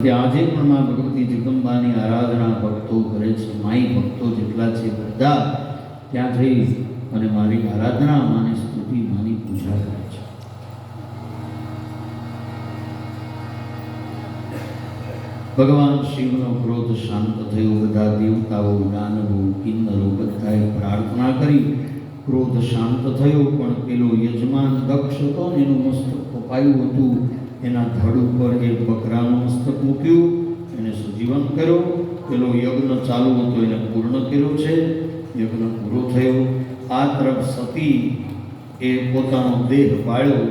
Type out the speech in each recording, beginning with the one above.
આજે પણ માં ભગવતી જગદંબાની આરાધના ભક્તો કરે છે. માઈ ભક્તો જેટલા છે બધા ત્યાં જઈ અને મારી આરાધના, માની સ્તુતિ, માની પૂજા કરે છે. ભગવાન શિવનો ક્રોધ શાંત થયો. બધા દેવતાઓ, દાનવો, કિન્નરો બધાએ પ્રાર્થના કરી. ક્રોધ શાંત થયો, પણ પેલો યજમાન દક્ષ હતો ને એનું મસ્તક કપાયું હતું. એના ધડ ઉપર એક બકરાનું મસ્તક મૂક્યું, એને સજીવન કર્યો. પેલો યજ્ઞ ચાલુ હતો એને પૂર્ણ કર્યો છે. યજ્ઞ પૂરો થયો. આ તરફ સતી એ પોતાનો દેહ પાળ્યો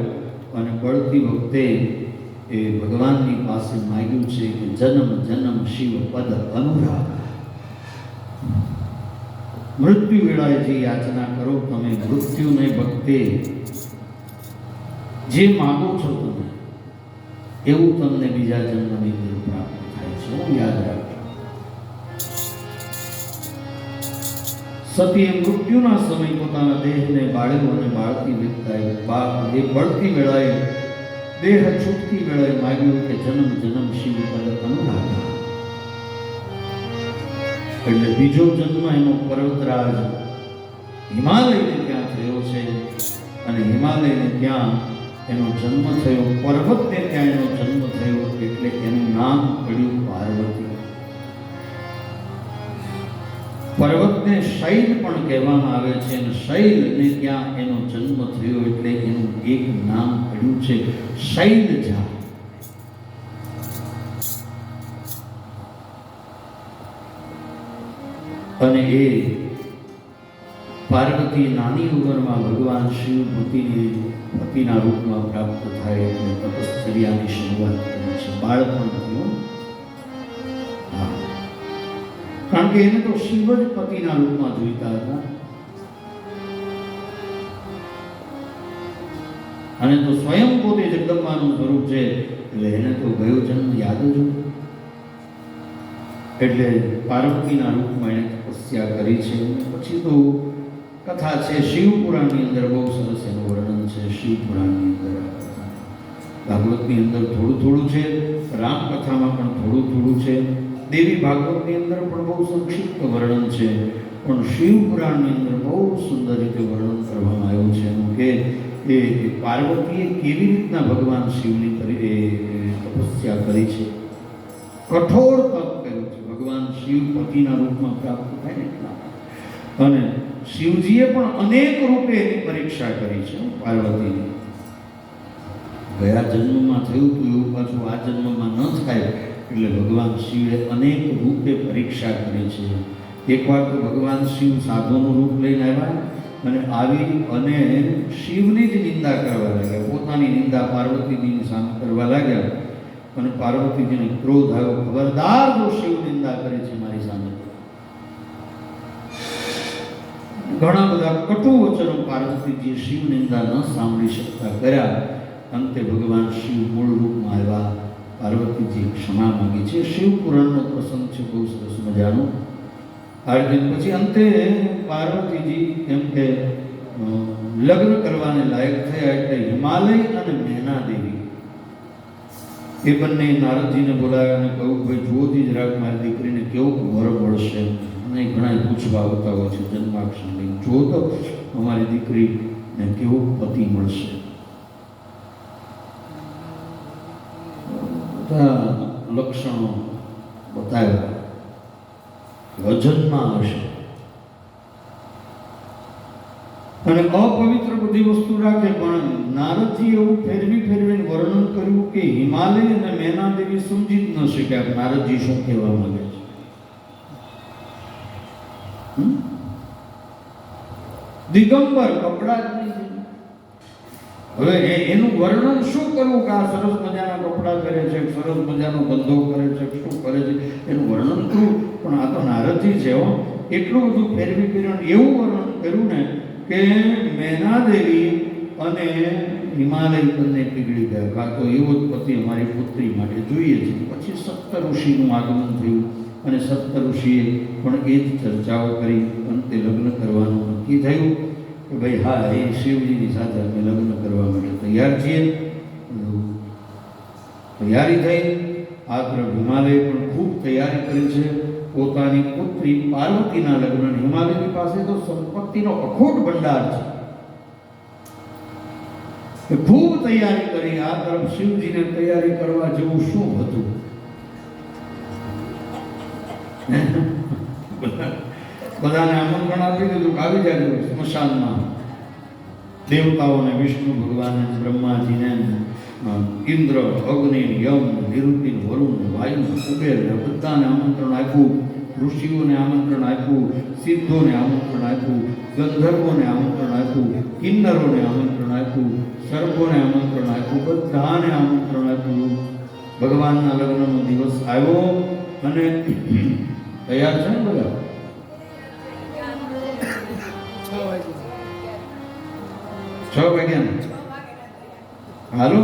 અને બળતી વખતે એ ભગવાનની પાસે માગ્યું છે કે જન્મ જન્મ શિવ પદ અનુરાગ. મૃત્યુ વેળાએ જે યાચના કરો તમે, મૃત્યુને વખતે જે માગો છો તમે એવું તમને બીજા જન્મની અંદર પ્રાપ્ત થાય છે. હું યાદ રાખજો. સતીએ મૃત્યુના સમય પોતાના દેહને બાળ્યો અને બાળતી એ બળતી વેળાએ દેહ છૂટતી વેળાએ માગ્યું કે જન્મ જન્મ શિવ પદ અનુરાગ. એટલે બીજો જન્મ એનો પર્વતરાજ હિમાલયને ત્યાં થયો છે અને હિમાલયને ત્યાં એનો જન્મ થયો. પર્વતને ત્યાં એનો જન્મ થયો એટલે એનું નામ પડ્યું પાર્વતી. પર્વતને શૈલ પણ કહેવામાં આવે છે અને શૈલને ત્યાં એનો જન્મ થયો એટલે એનું એક નામ પડ્યું છે શૈલજા. અને એ પાર્વતી નાની ઉંમરમાં ભગવાન શિવ પતિના રૂપમાં પ્રાપ્ત થાય એટલે તપશ્ચર્યાની શરૂઆત કરી છે. બાળપણ થયું, કારણ કે એને તો શિવ જ પતિના રૂપમાં જોઈતા હતા. અને તો સ્વયં પોતે જગદંબાનું સ્વરૂપ છે એટલે એને તો ગયો જન્મ યાદ જ હોય. એટલે પાર્વતીના રૂપમાં એને તપસ્યા કરી છે. પછી તો કથા છે શિવ પુરાણની અંદર, બહુ સરસ એનું વર્ણન છે. શિવ પુરાણની અંદર, ભાગવતની અંદર થોડું થોડું છે, રામકથામાં પણ થોડું થોડું છે, દેવી ભાગવતની અંદર પણ બહુ સંક્ષિપ્ત વર્ણન છે. પણ શિવ પુરાણની અંદર બહુ સુંદર રીતે વર્ણન કરવામાં આવ્યું છે એનું કે એ પાર્વતીએ કેવી રીતના ભગવાન શિવની તપસ્યા કરી છે. કઠોર તપ કર્યું છે. ભગવાન શિવ પતિના રૂપમાં પ્રાપ્ત થાય એટલા. અને શિવજીએ પણ અનેક રૂપે એની પરીક્ષા કરી છે પાર્વતીની. ગયા જન્મમાં થયું હતું એવું પાછું આ જન્મમાં ન થાય એટલે ભગવાન શિવે અનેક રૂપે પરીક્ષા કરી છે. એકવાર તો ભગવાન શિવ સાધુનું રૂપ લઈને આવ્યા અને આવી અને શિવની જ નિંદા કરવા લાગ્યા. પોતાની નિંદા પાર્વતીજીની સામે કરવા લાગ્યા અને પાર્વતીજીને ક્રોધ આવ્યો. ખબરદાર જો શિવ નિંદા કરે છે મારી સામે. ઘણા બધા કટુ વચનો પાર્વતીજીએ શિવ નિંદા ન સાંભળી શકતા કર્યા. અંતે ભગવાન શિવ મૂળ રૂપમાં આવ્યા. પાર્વતીજી ક્ષમા માંગી છે. શિવ પુરાણનો પ્રસંગ છે બહુ સરસ મજાનો. પછી અંતે પાર્વતીજી એમ કે લગ્ન કરવાને લાયક થયા એટલે હિમાલય અને મેના દેવી એ બંને નારદજીને બોલાવ્યા અને કહ્યું ભાઈ જોતી જ રાખ મારી દીકરીને કેવું વર મળશે. અને ઘણા પૂછવા આવતા હોય છે જન્માક્ષર લઈને, જો તો અમારી દીકરીને કેવું પતિ મળશે. બધા લક્ષણો બતાવ્યા. વજનમાં હશે અને અપવિત્ર બધી વસ્તુ રાખે. પણ નારદજી એવું ફેરવીને વર્ણન કર્યું કે હિમાલય અને મેના દેવી સમજી જ ન શક્યા નારદજી શું કહેવા માંગે છે. દિગંબર કપડા જ નહીં. હવે એનું વર્ણન શું કરવું કે આ સરસ મજાના કપડા કરે છે, સરસ મજાનો ધંધો કરે છે, શું કરે છે એનું વર્ણન કરવું. પણ આ તો નારદજી છે એટલું બધું ફેરવીને એવું વર્ણન કર્યું ને કે મેના દેવી અને હિમાલય બંને પીગળી ગયા. કાં તો એવો જ પતિ અમારી પુત્રી માટે જોઈએ છે. પછી સપ્ત ઋષિનું આગમન થયું અને સપ્ત ઋષિએ પણ એ જ ચર્ચાઓ કરી. અંતે લગ્ન કરવાનું નક્કી થયું કે ભાઈ હા એ શિવજીની સાથે અમે લગ્ન કરવા માટે તૈયાર છીએ. તૈયારી થઈ આ તરફ હિમાલય પણ ખૂબ તૈયારી કરી છે પોતાની પુત્રી પાર્વતીના લગ્ન. હિમાલયની પાસે તો સંપત્તિનો અખોટ ભંડાર છે, ખૂબ તૈયારી કરી. આ તરફ શિવજીને તૈયારી કરવા જેવું શું હતું? બધાને આમંત્રણ આપી દીધું કે આવી જાય સ્મશાનમાં. દેવતાઓને, વિષ્ણુ ભગવાન, બ્રહ્માજીને, ઇન્દ્ર, અગ્નિ, યમ, નિરુતિ, વરુણ, વાયુ, કુબેર બધાને આમંત્રણ આપ્યું. ઋષિઓને આમંત્રણ આપ્યું, સિદ્ધોને આમંત્રણ આપ્યું, ગંધર્વોને આમંત્રણ આપ્યું, કિન્નરોને આમંત્રણ આપ્યું, સર્પોને આમંત્રણ આપ્યું, બધાને આમંત્રણ આપ્યું. ભગવાનના લગ્નનો દિવસ આવ્યો અને તૈયાર છે ને બધા? 6 વાગ્યા. હાલો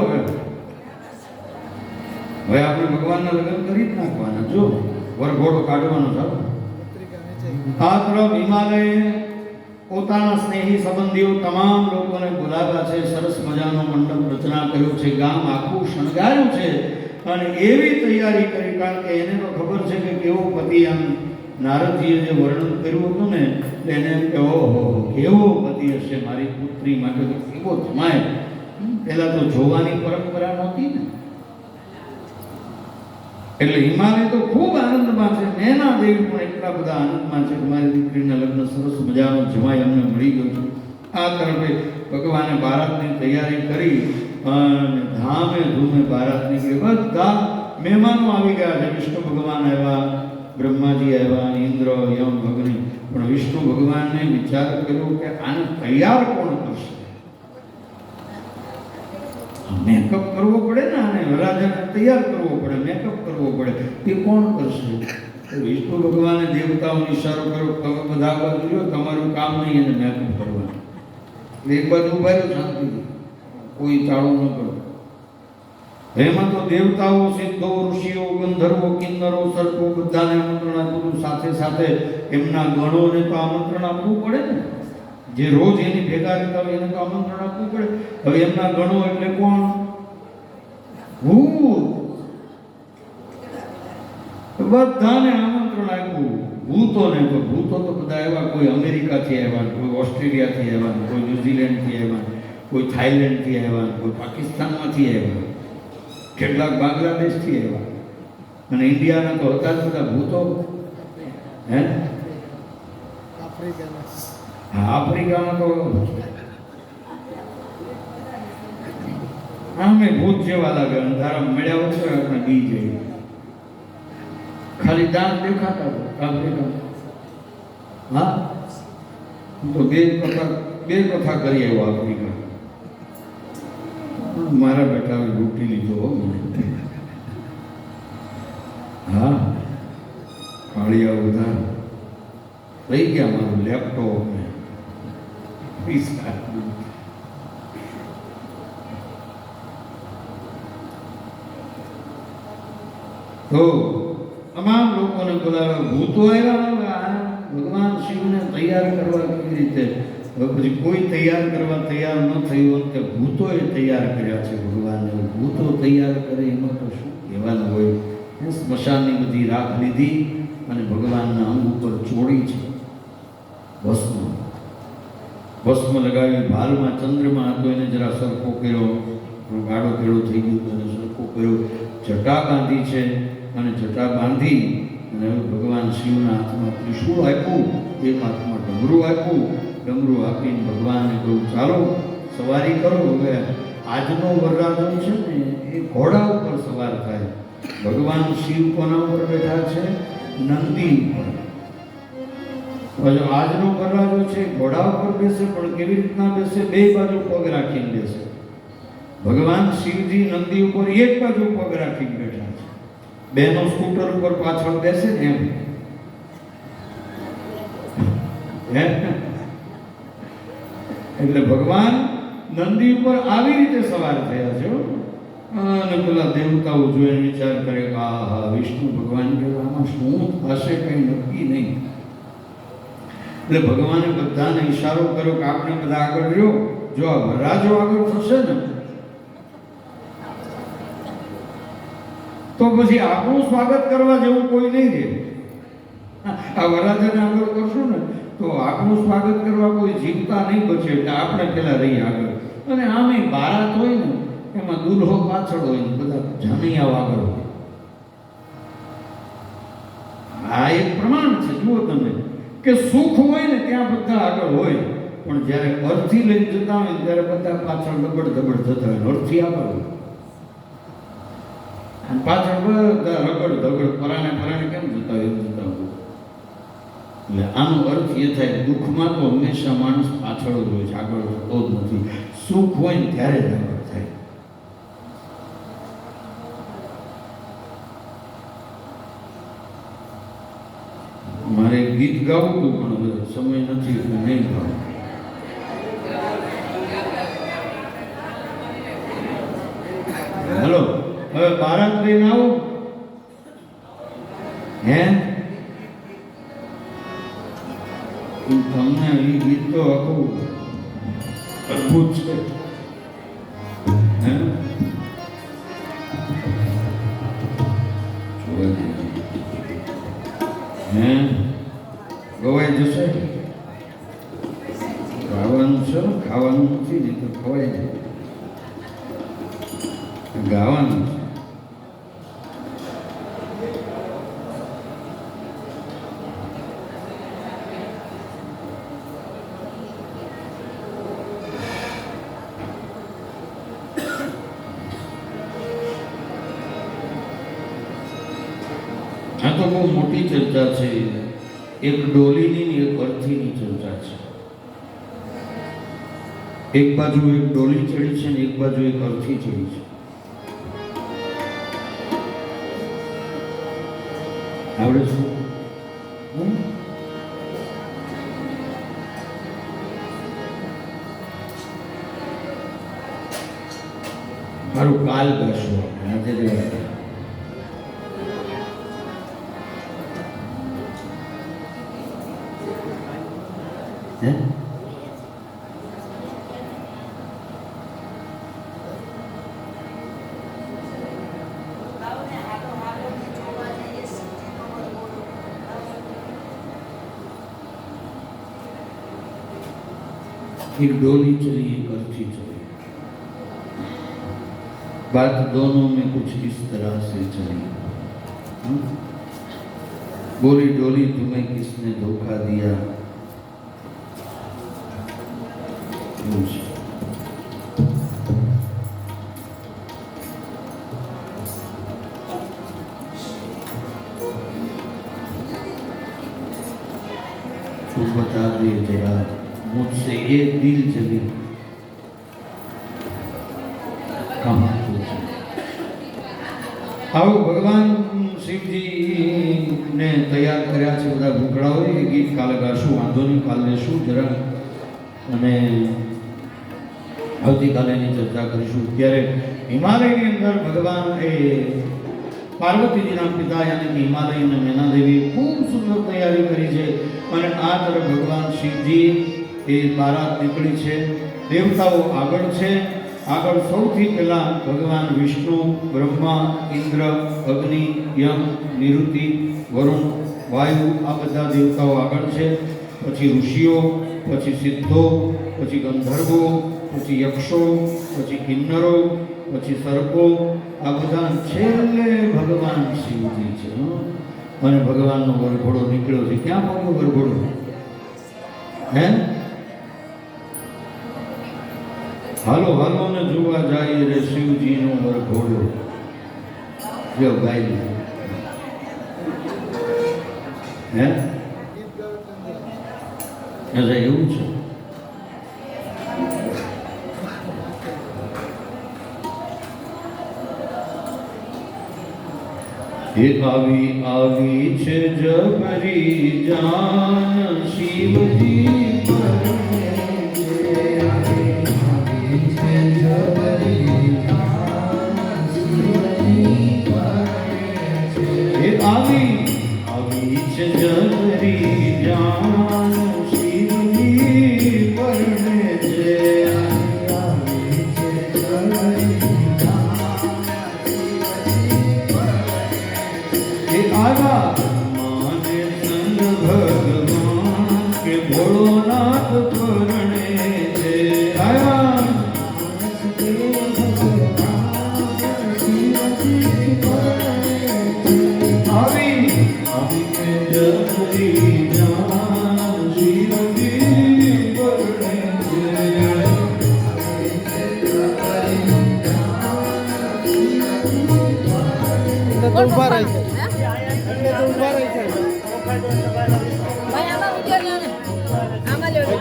હવે આપણે ભગવાનના લગ્ન કરી જ નાખવાના. જો વરઘોડો કાઢવાનો છે. આ તરફ હિમાલયે પોતાના સ્નેહી સંબંધીઓ તમામ લોકોને બોલાવ્યા છે. સરસ મજાનો મંડપ રચના કર્યો છે, ગામ આખું શણગાર્યું છે અને એવી તૈયારી કરી, કારણ કે એને તો ખબર છે કે કેવો પતિ. આમ નારદજીએ જે વર્ણન કર્યું હતું ને એને એમ કે ઓહો કેવો પતિ હશે મારી પુત્રી માટે, તો કેવો જમાય. પહેલા તો જોવાની પરંપરા નહોતી ને, એટલે હિમાલય તો ખૂબ આનંદમાં છે. નૈના દેવી પણ એટલા બધા આનંદમાં છે કે મારી દીકરીના લગ્ન સરસ મજાનો જમાય અમને મળી ગયો છે. આ તરફે ભગવાને બારાતની તૈયારી કરી અને ધામે ધૂમે બારાત નીકળી. બધા મહેમાનો આવી ગયા છે. વિષ્ણુ ભગવાન આવ્યા, બ્રહ્માજી આવ્યા, ઇન્દ્ર, યમ, અગ્નિ. પણ વિષ્ણુ ભગવાનને વિચાર કર્યો કે આને તૈયાર કોણ કરશે? મેકઅપ કરવો પડે ને, આને વરરાજાને તૈયાર કરવો પડે, મેકઅપ કરવો પડે, તે કોણ કરશે? વિષ્ણુ ભગવાને દેવતાઓને ઈશારો કર્યો, તમે બધા બાજુ જો, તમારું કામ નહીં એને મેકઅપ કરવાનું. એક બાજુ ઉભા રહ્યો શાંતિથી, કોઈ ચાળો ન કરો. એમાં તો દેવતાઓ, સિદ્ધો, ઋષિઓ, ગંધર્વો, કિન્નરો, સર્પો બધાને આમંત્રણ આપ્યું. સાથે સાથે એમના ગણોને તો આમંત્રણ આપવું પડે ને, જે રોજ એની ભેગા રહેતા હોય એને તો આમંત્રણ આપવું પડે. હવે એમના ગણો એટલે કોણ? ભૂત. બધાને આમંત્રણ આપ્યું. ભૂતોને તો બધા આવ્યા. કોઈ અમેરિકાથી આવ્યા, કોઈ ઓસ્ટ્રેલિયાથી આવ્યા, કોઈ ન્યુઝીલેન્ડથી આવ્યા, કોઈ થાઈલેન્ડથી આવ્યા, કોઈ પાકિસ્તાનમાંથી આવ્યા, કેટલાક બાંગ્લાદેશથી આવ્યા. અને ઇન્ડિયાના તો હતા જ બધા ભૂતો. હે આફ્રિકામાં તો આમે ભૂત જેવા લાગે. અંધારા મળ્યા વચ્ચે આપણે બી જઈએ. ખાલી દાંત દેખાતા આફ્રિકા. હા, તો બે કથા કરી આવ્યો આફ્રિકા. મારા બેટાએ લૂંટી લીધો. હા, કાળિયા બધા લઈ ગયા મારું લેપટોપ ને પૈસા. તો તમામ લોકોને બોલાવ્યા. ભૂતો આવ્યા. ભગવાન શિવને તૈયાર કરવા કેવી રીતે? પછી કોઈ તૈયાર કરવા તૈયાર ન થયું કે ભૂતોએ તૈયાર કર્યા છે ભગવાનને. ભૂતો તૈયાર કરે એમાં તો શું કહેવાનું હોય. સ્મશાનની બધી રાખ લીધી અને ભગવાનના અંગ ઉપર ચોડી છે ભસ્મ લગાવી. ભાલમાં ચંદ્રમાં હતો એને જરા સરખો કર્યો, ગાડો કેળો થઈ ગયો એને સરખો કર્યો. જટા બાંધી છે અને જટા બાંધી અને ભગવાન શિવના હાથમાં ત્રિશૂળ આપ્યું, એક હાથમાં ડમરું આપ્યું. ડમરું આપીને ભગવાનને કહ્યું ચાલો સવારી કરો. હવે આજનો વરરાજો છે ને એ ઘોડા ઉપર સવાર થાય. ભગવાન શિવ કોના ઉપર બેઠા છે? નંદી ઉપર. આજનો વરરાજો છે ઘોડા ઉપર બેસે, પણ કેવી રીતના બેસે? બે બાજુ પગ રાખીને બેસે. ભગવાન શિવજી નંદી ઉપર એક બાજુ પગ રાખીને બેઠા છે. બેનો સ્કૂટર ઉપર પાછળ બેસે ને એમ. એટલે ભગવાન નંદી ઉપર આવી રીતે સવાર થયા છે. અને પેલા દેવતાઓ જોઈને વિચાર કરે કે આ વિષ્ણુ ભગવાન કે આમાં શું થશે કઈ નક્કી નહીં. એટલે ભગવાને બધાને ઈશારો કર્યો કે આપણે બધા આગળ રહ્યો. જો આ વરરાજો આગળ થશે ને તો તો પછી આપણું સ્વાગત કરવા જેવું કોઈ નહીં રહે. આ વરરાજાને આગળ કરશું ને તો આપણું સ્વાગત કરવા કોઈ જીવતા નહીં બચે, એટલે આપણે પેલા રહી આગળ. અને આમે બારાત હોય ને એમાં દુલ્હો પાછળ હોય ને બધા જાનૈયાઓ આગળ હોય. આ એક પ્રમાણ છે. જુઓ તમે કે સુખ હોય ને ત્યાં બધા આગળ હોય, પણ જ્યારે અર્થી લઈને જતા હોય ત્યારે બધા પાછળ દબડ જતા હોય. અર્થી આગળ હોય અને પાછળ બધા રગડ ધગડ પરાણે કેમ જતા હોય એમ જતા હોય. એટલે આનો અર્થ એ થાય દુઃખમાં તો હંમેશા માણસ પાછળ જ હોય છે, આગળ જતો જ નથી. સુખ હોય ને ત્યારે જ આગળ થાય. મારે ગીત ગાવું હતું પણ હવે સમય નથી એટલે નહીં ગાવું. હેલો, હવે બારાત લઈને આવો હે. તમને એ ગીત તો આખું અદભુત છે હે. ગવાઈ જશે. ગાવાનું છે ને, ખાવાનું નથી, નહીં તો ખવાય જાય. ગાવાનું છે. આ તો બહુ મોટી ચર્ચા છે. એક ડોલીની ને એક અર્થીની ચર્ચા છે. એક બાજુ એક ડોલી ચડી છે ને એક બાજુ એક અર્થી ચડી છે. આવડે શું? મારું કાલ ગાશું આજે જવા. एक डोली चली एक अर्थी चली, बात दोनों में कुछ इस तरह से चली. बोली डोली तुम्हें किसने धोखा दिया. तू बता दे जरा मुझसे ये दिल चली कहाँ तू. આવું ભગવાન શિવજી ને તૈયાર કર્યા છે બધા ભૂખડાઓ. એ ગીત કાલે ગાશું, વાંધો નહીં, કાલે લેશું જરા અને આવતીકાલે એની ચર્ચા કરીશું. ત્યારે હિમાલયની અંદર ભગવાન એ પાર્વતીજીના પિતા યાની કે હિમાલય અને મેનાદેવી ખૂબ સુંદર તૈયારી કરી છે. અને આ તરફ ભગવાન શિવજી એ બારાત નીકળી છે. દેવતાઓ આગળ છે. આગળ સૌથી પહેલા ભગવાન વિષ્ણુ, બ્રહ્મા, ઇન્દ્ર, અગ્નિ, યમ, નિરુતિ, વરુણ, વાયુ આ બધા દેવતાઓ આગળ છે. પછી ઋષિઓ, પછી સિદ્ધો, પછી ગંધર્વો, પછી યક્ષો, પછી કિન્નરો, પછી સર્પો આ બધા છેલ્લે ભગવાન શિવજી છે. અને ભગવાનનો વરઘોડો નીકળ્યો છે. ક્યાં પહોંચ્યો વરઘોડો? હે હાલો હાલો ને જોવા જાય રે શિવજીનો વરઘોડો. જો ગાય હે અરે એવું છે. એ આવી આવી છે જબરી જાન શિવજી આવી છે જબરી જાન શિવજી પરણે છે. आया माने संग भगवान के भोलोनाथ परणे छे आया આવી આવી કે જગરી જાન શિવજી પરણે છે તો ઉભા રહી છે એટલે તો ઉભા રહી છે ભાઈ આમાં ઉતરજો ને આમાં લેજો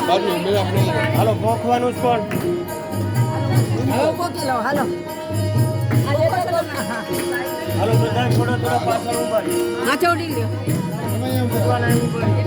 બાજુ મેં આપણે હાલો પોખવાનું જ કોણ હાલો પોકી લો હાલો હાલો બધા થોડા થોડા પાછળ ઉભા માથે ઉડી ગયો તમે એમ ભગવાન આવી પડી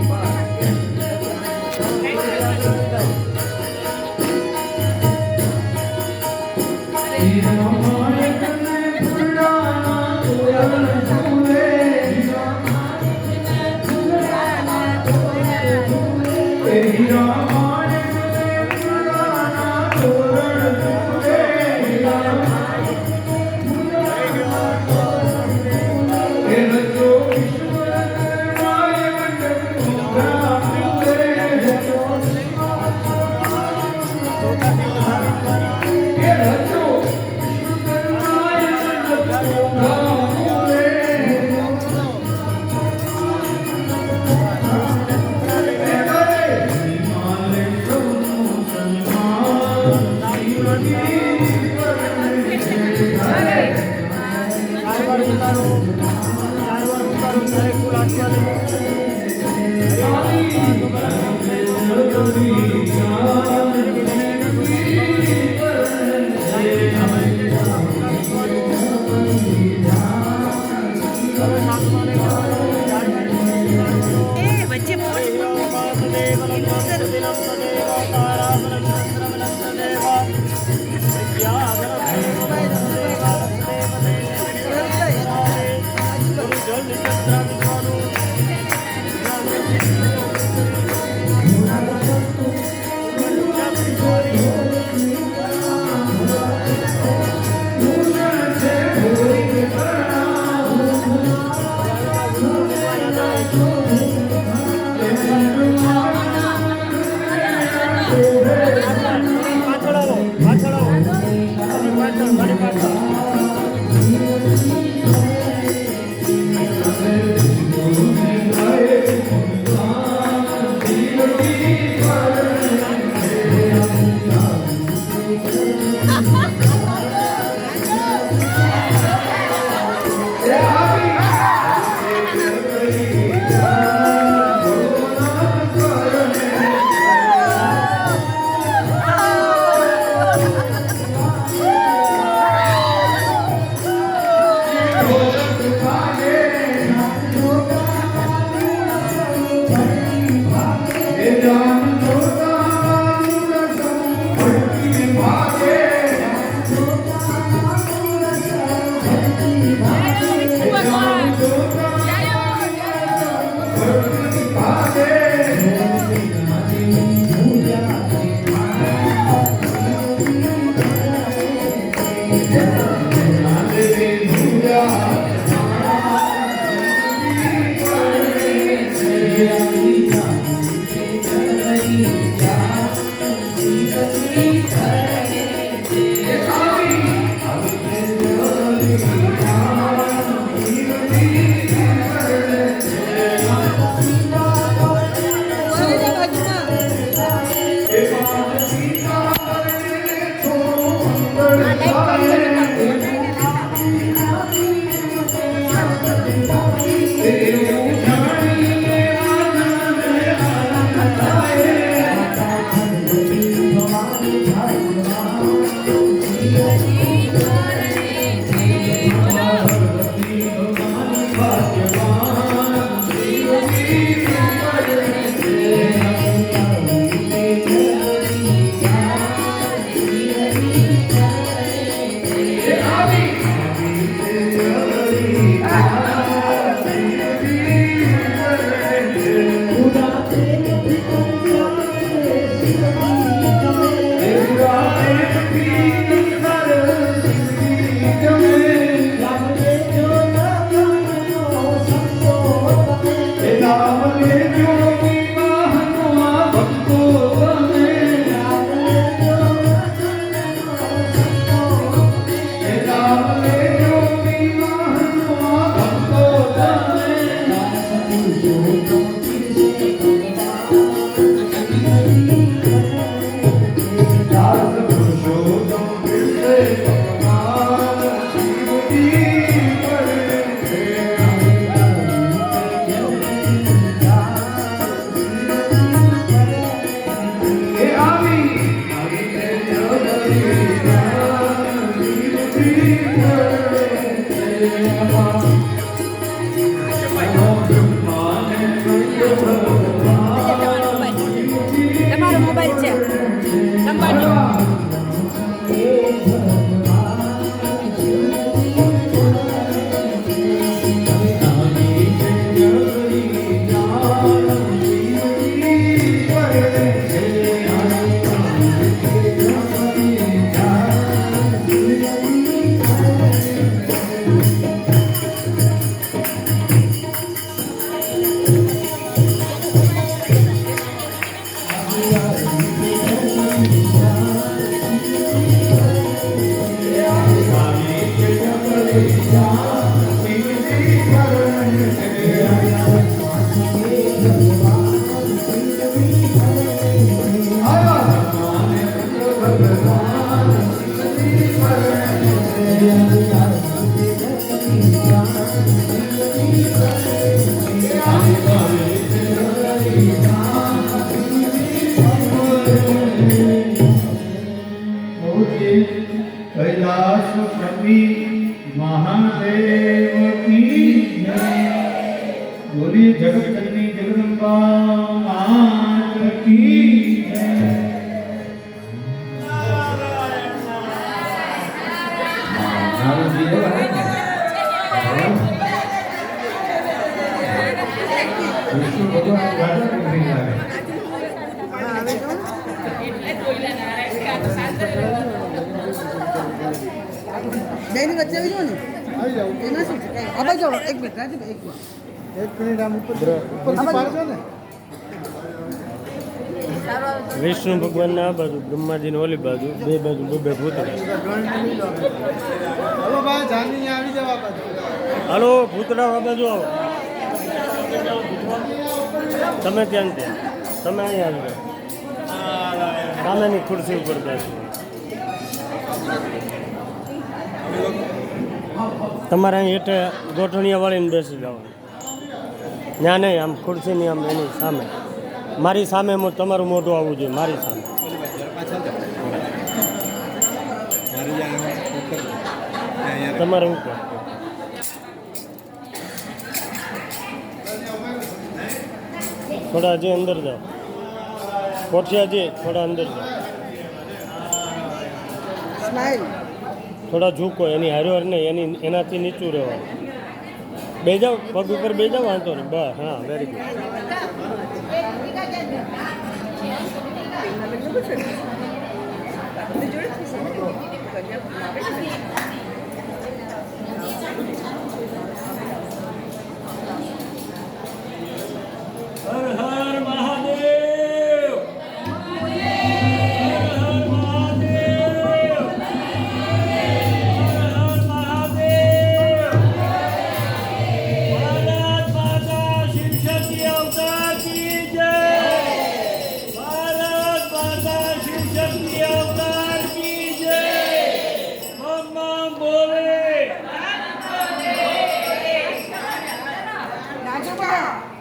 कैलाश कवि महादेव की जय। बोलिए जगत जननी जगदम्बा मात की जय। नारद जी विष्णु भगवान राजा को नहीं लागे। બેની વચ્ચે આવી જાઓ ને આવી જાઓ એના શું છે આ બાજુ જાઓ એક મિનિટ રાજુભાઈ એક મિનિટ એક મિનિટ આમ ઉપરથી પાડજો ને વિષ્ણુ ભગવાનના આ બાજુ બ્રહ્માજીની ઓલી બાજુ બે બાજુ બે ભૂતળા હલો ભાઈ જાની આવી જાવ આ બાજુ હાલો ભૂતળા આ બાજુ આવો તમે ત્યાં ને ત્યાં તમે અહીંયા આવી જાઓ સામેની ખુરશી ઉપર બેસો તમારે અહીં હેઠે ગોઠણીયા વાળીને બેસી જવાનું ત્યાં નહીં આમ ખુરશીની આમ એની સામે મારી સામે તમારું મોઢું આવવું જોઈએ મારી સામે તમારે શું કહો થોડા હજી અંદર જાઓ કોઠિયાજી થોડા અંદર જાઓ સ્માઈલ થોડા ઝૂકો એની હાર્યો નહીં એની એનાથી નીચું રહેવાનું બે જાઓ પગ ઉપર બે જાઓ વાંધો નહીં બસ હા વેરી ગુડ હર હર મહાદેવ રાજુભાઈ